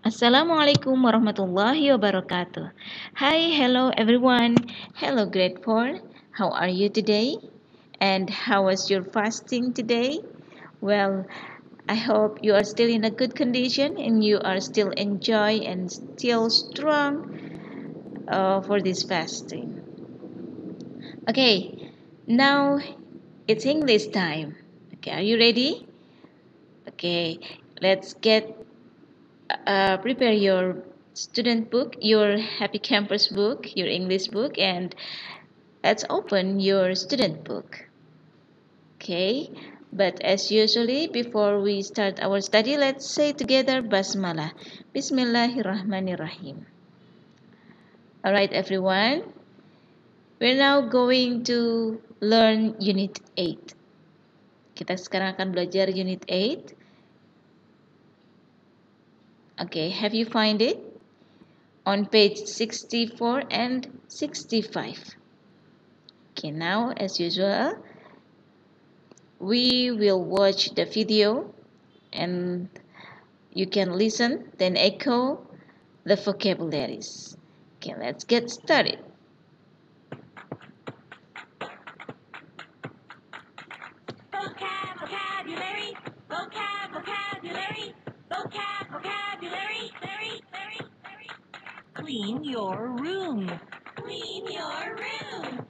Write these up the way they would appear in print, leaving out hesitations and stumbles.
Assalamualaikum warahmatullahi wabarakatuh. Hi, hello everyone. Hello grade 4. How are you today? And how was your fasting today? Well, I hope you are still in a good condition and you are still enjoy and still strong for this fasting. Okay, now it's English time. Okay, are you ready? Okay, let's get prepare your student book, your Happy Campus book, your English book, and let's open your student book. Okay, but as usually, before we start our study, let's say together Basmalah. Bismillahirrahmanirrahim. Alright, everyone, we're now going to learn Unit 8. Kita sekarang akan belajar Unit 8. Okay, have you find it? On page 64 and 65. Okay, now as usual, we will watch the video and you can listen, then echo the vocabularies. Okay, let's get started. Vocabulary, vocabulary, vocabulary, very. Clean your room. Clean your room.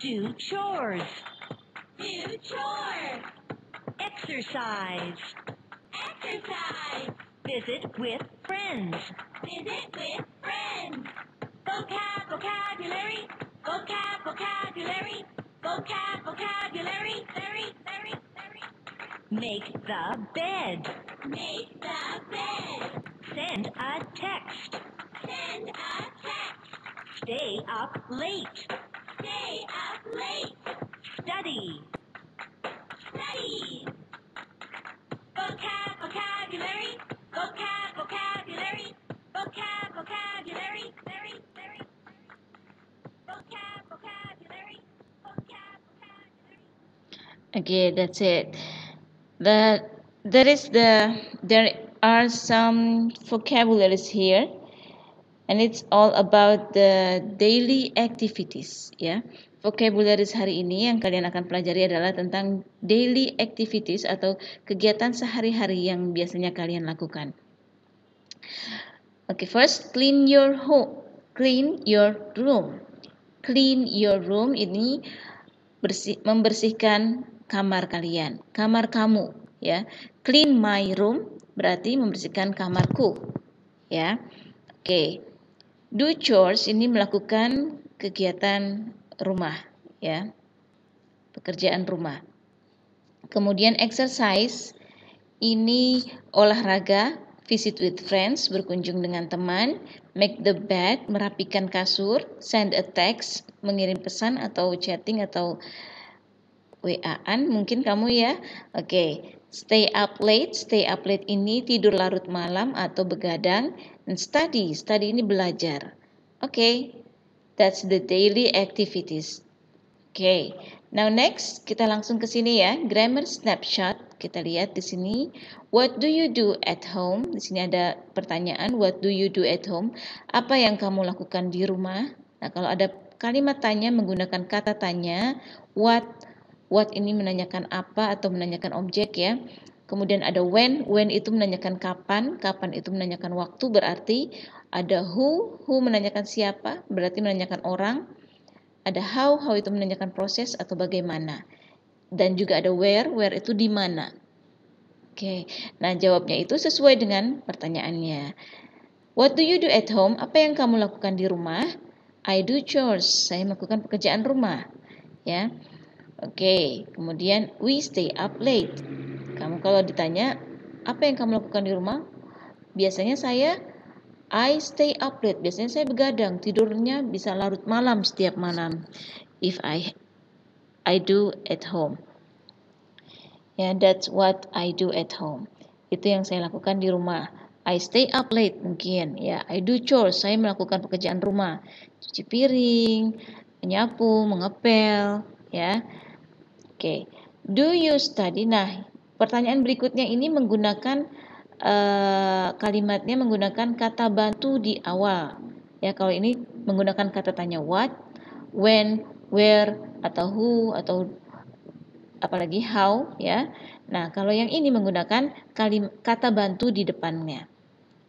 Do chores. Do chores. Exercise. Exercise. Visit with friends. Visit with friends. Vocabulary, vocabulary, vocabulary, very. Make the bed. Make the bed. Send a text. Send a text. Stay up late. Stay up late. Study. Study. Vocabulary, vocabulary, vocabulary, very. Vocabulary, vocabulary. Okay, that's it. There are some vocabularies here, and it's all about the daily activities. Ya, vocabularies hari ini yang kalian akan pelajari adalah tentang daily activities atau kegiatan sehari-hari yang biasanya kalian lakukan. Okay, first clean your home, clean your room. Clean your room ini membersihkan kamar kalian, kamar kamu, ya. Clean my room berarti membersihkan kamarku, ya. Oke. Do chores ini melakukan kegiatan rumah, ya. Pekerjaan rumah. Kemudian exercise ini olahraga, visit with friends, berkunjung dengan teman, make the bed, merapikan kasur, send a text, mengirim pesan atau chatting atau WA-an mungkin kamu ya. Oke. Stay up late ini tidur larut malam atau begadang. Dan study ini belajar. Oke. That's the daily activities. Oke. Now next kita langsung ke sini ya. Grammar snapshot. Kita lihat di sini. What do you do at home? Di sini ada pertanyaan. What do you do at home? Apa yang kamu lakukan di rumah? Nah, kalau ada kalimat tanya menggunakan kata tanya, what ini menanyakan apa atau menanyakan objek ya. Kemudian ada when itu menanyakan kapan itu menanyakan waktu, berarti ada who menanyakan siapa, berarti menanyakan orang. Ada how itu menanyakan proses atau bagaimana. Dan juga ada where itu di mana. Oke, nah jawabnya itu sesuai dengan pertanyaannya. What do you do at home? Apa yang kamu lakukan di rumah? I do chores. Saya melakukan pekerjaan rumah. Ya. Oke, kemudian we stay up late. Kamu kalau ditanya, apa yang kamu lakukan di rumah? Biasanya I stay up late. Biasanya saya begadang, tidurnya bisa larut malam setiap malam. If I do at home. Ya, that's what I do at home. Itu yang saya lakukan di rumah. I stay up late mungkin. Ya, I do chores. Saya melakukan pekerjaan rumah. Cuci piring, menyapu, mengepel, ya. Oke, do you study? Nah, pertanyaan berikutnya ini menggunakan kalimatnya menggunakan kata bantu di awal. Ya, kalau ini menggunakan kata tanya what, when, where, atau who, atau apalagi how, ya. Nah, kalau yang ini menggunakan kata bantu di depannya.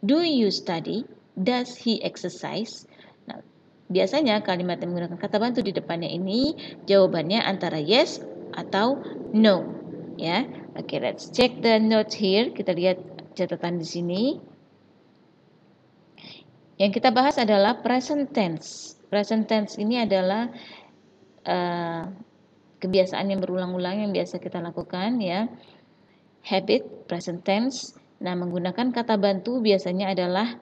Do you study? Does he exercise? Nah, biasanya kalimat yang menggunakan kata bantu di depannya ini jawabannya antara yes atau no, ya. Oke, let's check the notes here. Kita lihat catatan di sini. Yang kita bahas adalah present tense. Present tense ini adalah kebiasaan yang berulang-ulang yang biasa kita lakukan, ya. Habit, present tense. Nah, menggunakan kata bantu biasanya adalah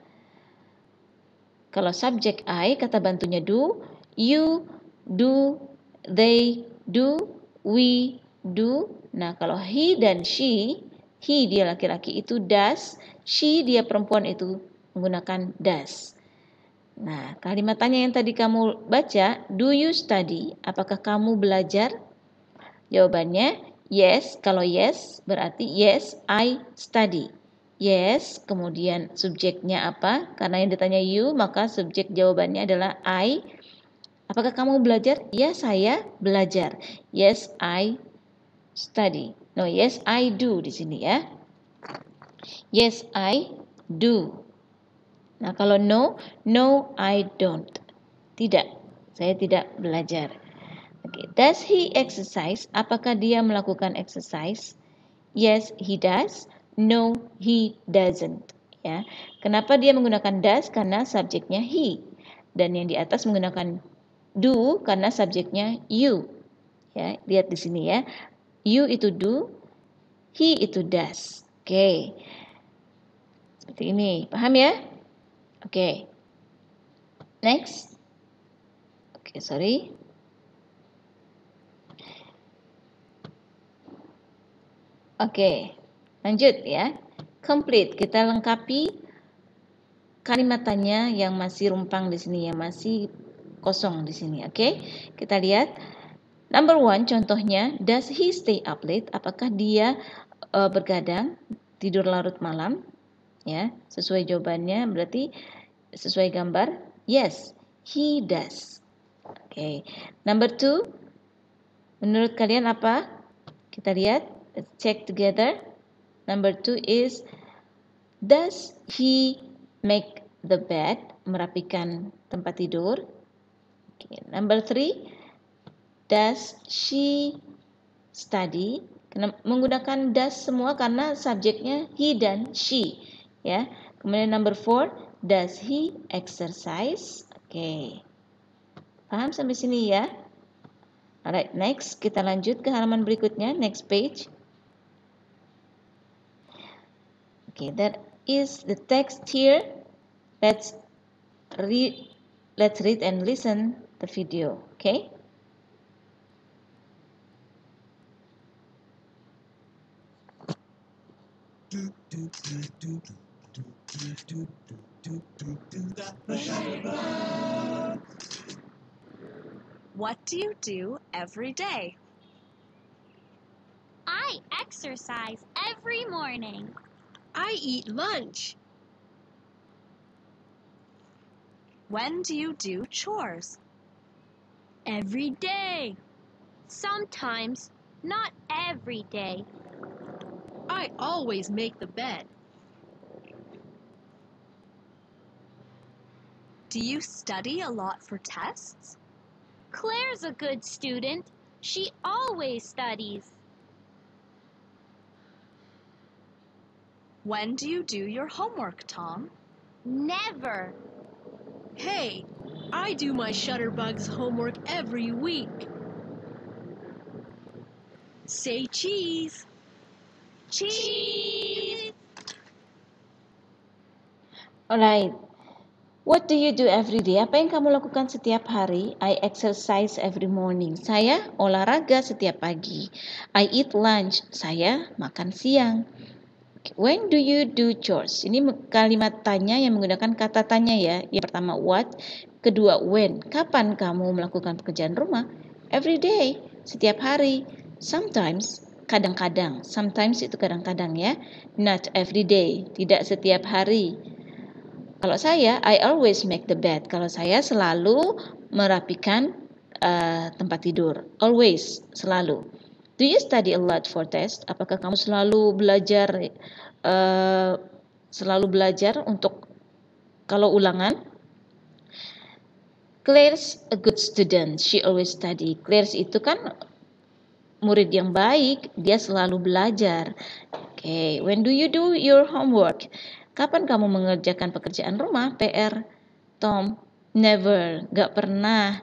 kalau subjek I, kata bantunya do, you do, they do, we do. Nah, kalau he dan she, he dia laki-laki itu does, she dia perempuan itu menggunakan does. Nah, kalimat tanya yang tadi kamu baca, do you study? Apakah kamu belajar? Jawabannya yes. Kalau yes berarti yes, I study. Yes, kemudian subjeknya apa? Karena yang ditanya you, maka subjek jawabannya adalah I. Apakah kamu belajar? Ya, saya belajar. Yes, I study. No, yes, I do di sini ya. Yes, I do. Nah, kalau no, no, I don't. Tidak, saya tidak belajar. Okay. Does he exercise? Apakah dia melakukan exercise? Yes, he does. No, he doesn't. Ya, kenapa dia menggunakan does? Karena subjeknya he, dan yang di atas menggunakan do karena subjeknya you. Ya, lihat di sini ya. You itu do, he itu does. Oke. Seperti ini, paham ya? Oke. Next. Oke, sorry. Oke, lanjut ya. Complete, kita lengkapi kalimat tanya yang masih rumpang di sini, yang masih kosong di sini. Oke, kita lihat. Number 1, contohnya, does he stay up late? Apakah dia bergadang, tidur larut malam? Ya, sesuai jawabannya berarti sesuai gambar. Yes, he does. Oke. Number 2, menurut kalian apa? Kita lihat, let's check together. Number 2 is, does he make the bed? Merapikan tempat tidur. Okay. Number 3, does she study? Menggunakan does semua karena subjeknya he dan she. Ya. Kemudian number 4, does he exercise? Oke. Paham sampai sini ya? Alright, next kita lanjut ke halaman berikutnya, next page. Okay, that is the text here. Let's read and listen the video. Okay. What do you do every day? I exercise every morning. I eat lunch. When do you do chores? Every day. Sometimes, not every day. I always make the bed. Do you study a lot for tests? Claire's a good student. She always studies. When do you do your homework, Tom? Never. Hey, I do my Shutterbug's homework every week. Say cheese. Cheese. Alright. What do you do every day? Apa yang kamu lakukan setiap hari? I exercise every morning. Saya olahraga setiap pagi. I eat lunch. Saya makan siang. When do you do chores? Ini kalimat tanya yang menggunakan kata tanya ya. Yang pertama what, kedua when. Kapan kamu melakukan pekerjaan rumah? Every day, setiap hari. Sometimes, kadang-kadang. Sometimes itu kadang-kadang ya. Not every day, tidak setiap hari. Kalau saya, I always make the bed. Kalau saya selalu merapikan tempat tidur. Always, selalu. Do you study a lot for test? Apakah kamu selalu belajar untuk kalau ulangan? Claire's a good student. She always study. Claire itu kan murid yang baik. Dia selalu belajar. Okay. When do you do your homework? Kapan kamu mengerjakan pekerjaan rumah? PR. Tom. Never. Gak pernah.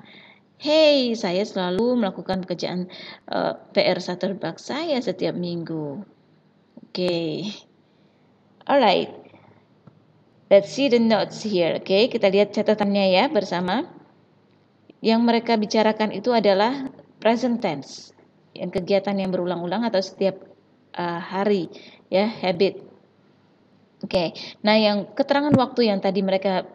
Hey, saya selalu melakukan pekerjaan PR Shutterbug saya setiap minggu. Okay. Alright. Let's see the notes here. Okay, kita lihat catatannya ya bersama. Yang mereka bicarakan itu adalah present tense. Yang kegiatan yang berulang-ulang atau setiap hari, ya, habit. Okay. Nah, yang keterangan waktu yang tadi mereka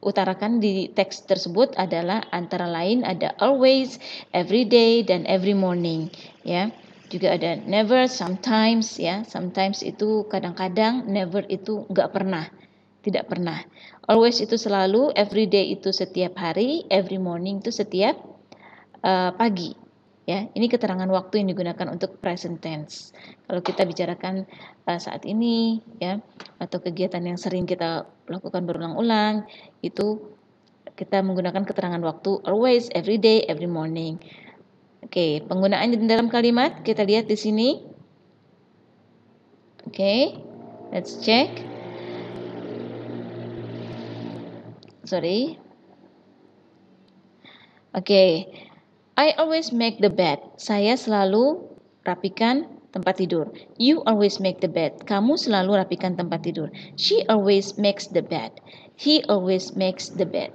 utarakan di teks tersebut adalah antara lain ada always, every day, dan every morning, ya. Juga ada never, sometimes, ya. Sometimes itu kadang-kadang, never itu nggak pernah, tidak pernah. Always itu selalu, every day itu setiap hari, every morning itu setiap pagi. Ya, ini keterangan waktu yang digunakan untuk present tense. Kalau kita bicarakan saat ini, ya, atau kegiatan yang sering kita lakukan berulang-ulang, itu kita menggunakan keterangan waktu always, every day, every morning. Oke, penggunaannya dalam kalimat kita lihat di sini. Oke, let's check. Sorry. Oke. I always make the bed. Saya selalu rapikan tempat tidur. You always make the bed. Kamu selalu rapikan tempat tidur. She always makes the bed. He always makes the bed.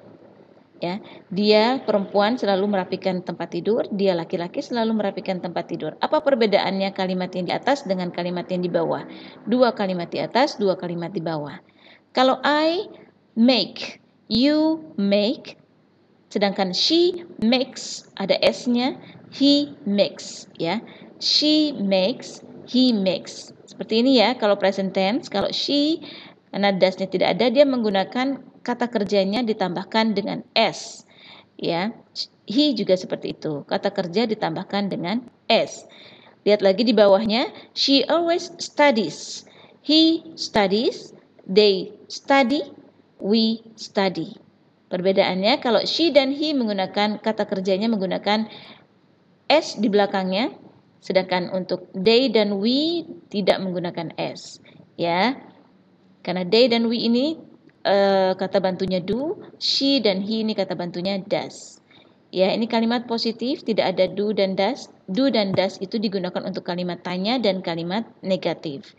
Ya, dia perempuan selalu merapikan tempat tidur, dia laki-laki selalu merapikan tempat tidur. Apa perbedaannya kalimat yang di atas dengan kalimat yang di bawah? Dua kalimat di atas, dua kalimat di bawah. Kalau I make, you make, sedangkan she makes ada s-nya, he makes, ya. She makes, he makes. Seperti ini ya kalau present tense. Kalau she karena das-nya tidak ada, dia menggunakan kata kerjanya ditambahkan dengan s, ya. He juga seperti itu. Kata kerja ditambahkan dengan s. Lihat lagi di bawahnya, she always studies. He studies, they study, we study. Perbedaannya kalau she dan he menggunakan kata kerjanya menggunakan s di belakangnya, sedangkan untuk they dan we tidak menggunakan s, ya. Karena they dan we ini kata bantunya do, she dan he ini kata bantunya does. Ya, ini kalimat positif, tidak ada do dan does. Do dan does itu digunakan untuk kalimat tanya dan kalimat negatif.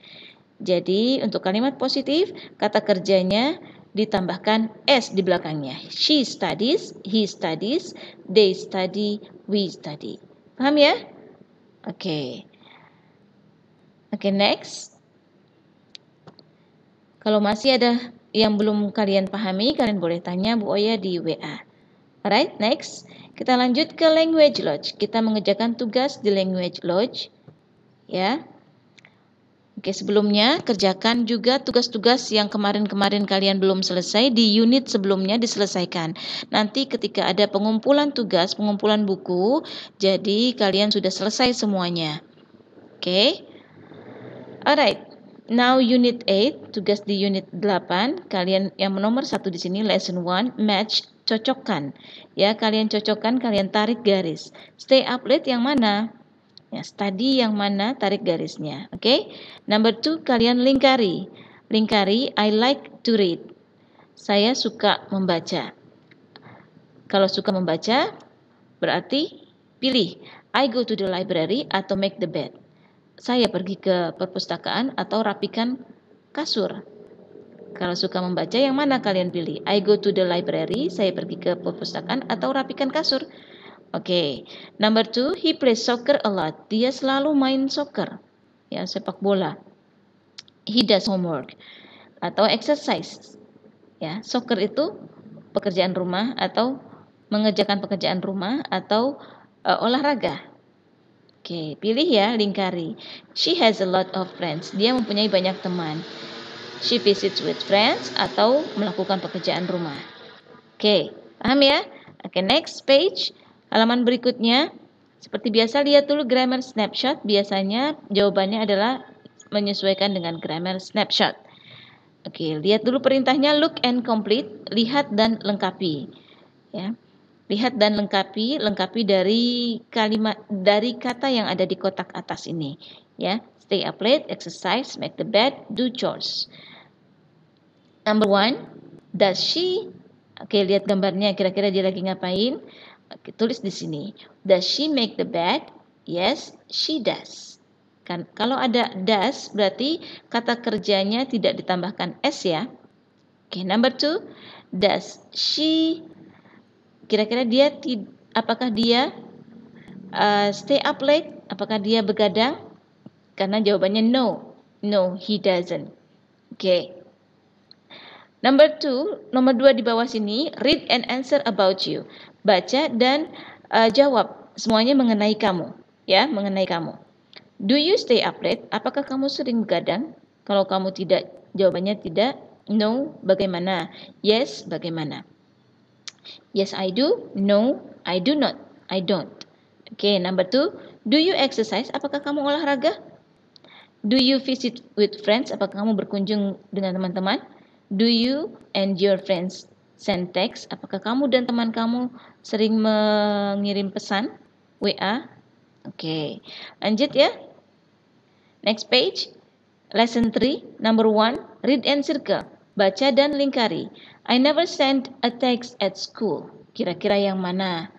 Jadi untuk kalimat positif kata kerjanya ditambahkan s di belakangnya. She studies, he studies, they study, we study. Paham ya? Oke. Oke, next. Kalau masih ada yang belum kalian pahami, kalian boleh tanya Bu Oya di WA. Alright, next. Kita lanjut ke language lodge. Kita mengerjakan tugas di language lodge. Ya. Oke, sebelumnya kerjakan juga tugas-tugas yang kemarin-kemarin kalian belum selesai di unit sebelumnya diselesaikan. Nanti ketika ada pengumpulan tugas, pengumpulan buku, jadi kalian sudah selesai semuanya. Oke. Alright. Now unit 8, tugas di unit 8, kalian yang nomor 1 di sini lesson 1, match, cocokkan. Ya, kalian cocokkan, kalian tarik garis. Stay up late yang mana? Ya, study yang mana, tarik garisnya. Oke. Number 2, kalian lingkari. Lingkari, I like to read. Saya suka membaca. Kalau suka membaca, berarti pilih I go to the library atau make the bed. Saya pergi ke perpustakaan atau rapikan kasur. Kalau suka membaca, yang mana kalian pilih? I go to the library, saya pergi ke perpustakaan atau rapikan kasur. Oke. Number 2, he plays soccer a lot. Dia selalu main soccer. Ya, sepak bola. He does homework atau exercise. Ya, soccer itu pekerjaan rumah atau mengerjakan pekerjaan rumah atau olahraga. Oke, pilih ya, lingkari. She has a lot of friends. Dia mempunyai banyak teman. She visits with friends atau melakukan pekerjaan rumah. Oke, paham ya? Oke, next page. Halaman berikutnya. Seperti biasa, lihat dulu grammar snapshot. Biasanya jawabannya adalah menyesuaikan dengan grammar snapshot. Oke, lihat dulu perintahnya, look and complete. Lihat dan lengkapi. Ya. Lihat dan lengkapi dari kata yang ada di kotak atas ini. Ya, stay up late, exercise, make the bed, do chores. Number 1, does she? Oke, lihat gambarnya, kira-kira dia lagi ngapain? Oke, tulis di sini. Does she make the bed? Yes, she does. Kan, kalau ada does, berarti kata kerjanya tidak ditambahkan s ya. Oke, number 2, does she? Kira-kira dia, apakah dia stay up late? Apakah dia begadang? Karena jawabannya no. No, he doesn't. Oke. Nomor 2 di bawah sini, read and answer about you. Baca dan jawab semuanya mengenai kamu, ya, mengenai kamu. Do you stay up late? Apakah kamu sering begadang? Kalau kamu tidak, jawabannya tidak. No, bagaimana? Yes, bagaimana? Yes, I do. No, I do not. I don't. Oke, number 2, do you exercise? Apakah kamu olahraga? Do you visit with friends? Apakah kamu berkunjung dengan teman-teman? Do you and your friends send text? Apakah kamu dan teman kamu sering mengirim pesan WA? Oke, lanjut ya. Next page. Lesson 3, number 1, read and circle. Baca dan lingkari. I never send a text at school. Kira-kira yang mana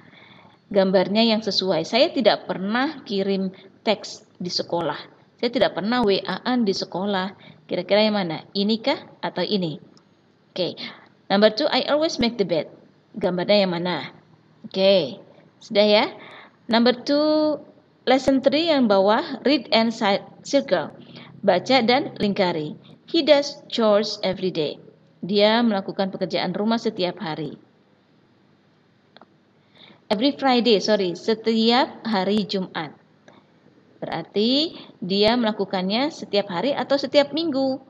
gambarnya yang sesuai? Saya tidak pernah kirim teks di sekolah. Saya tidak pernah WA-an di sekolah. Kira-kira yang mana? Inikah atau ini? Oke. Number 2, I always make the bed. Gambarnya yang mana? Oke. Sudah ya? Number 2, lesson 3 yang bawah, read and circle. Baca dan lingkari. He does chores every day. Dia melakukan pekerjaan rumah setiap hari. Setiap hari Jumat. Berarti dia melakukannya setiap hari atau setiap minggu?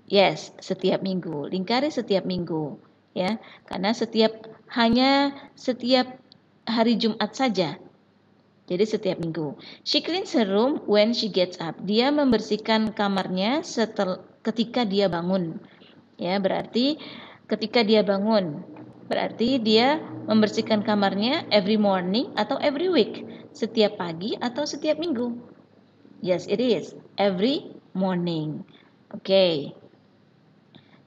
Yes, setiap minggu. Lingkari setiap minggu, ya. Karena hanya setiap hari Jumat saja. Jadi setiap minggu. She cleans her room when she gets up. Dia membersihkan kamarnya ketika dia bangun. Ya, berarti ketika dia bangun. Berarti dia membersihkan kamarnya every morning atau every week. Setiap pagi atau setiap minggu. Yes, it is. Every morning. Okay.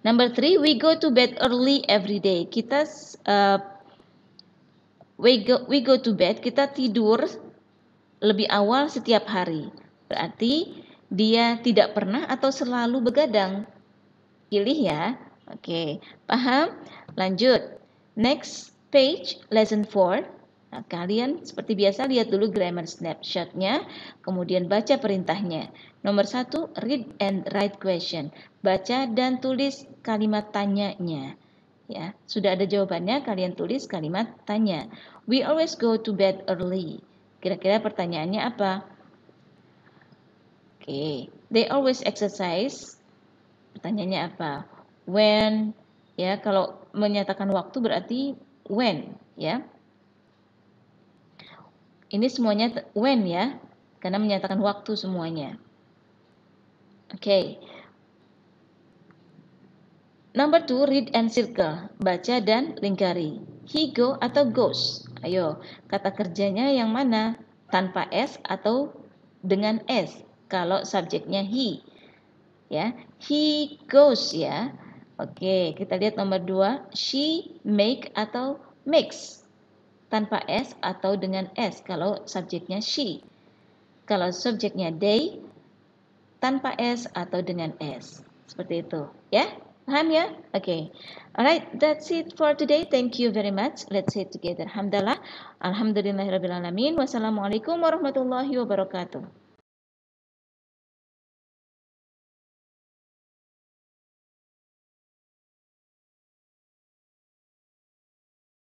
Number 3, we go to bed early every day. We go to bed, kita tidur lebih awal setiap hari. Berarti dia tidak pernah atau selalu begadang. Pilih ya. Oke, paham? Lanjut. Next page, lesson 4. Nah, kalian seperti biasa lihat dulu grammar snapshot-nya, kemudian baca perintahnya. Nomor 1, read and write question. Baca dan tulis kalimat tanyanya. Ya, sudah ada jawabannya, kalian tulis kalimat tanya. We always go to bed early. Kira-kira pertanyaannya apa? Oke, they always exercise. Pertanyaannya apa? When, ya, kalau menyatakan waktu berarti when, ya. Ini semuanya when ya, karena menyatakan waktu semuanya. Oke. Number 2, read and circle. Baca dan lingkari. He go atau goes? Ayo, kata kerjanya yang mana? Tanpa S atau dengan S? Kalau subjeknya he. Ya, he goes ya. Oke, kita lihat nomor 2. She make atau makes? Tanpa S atau dengan S kalau subjeknya she. Kalau subjeknya they, tanpa S atau dengan S. Seperti itu, ya? Paham ya? Oke. Alright, that's it for today. Thank you very much. Let's say it together. Alhamdulillah. Alhamdulillahirabbil alamin. Wassalamualaikum warahmatullahi wabarakatuh.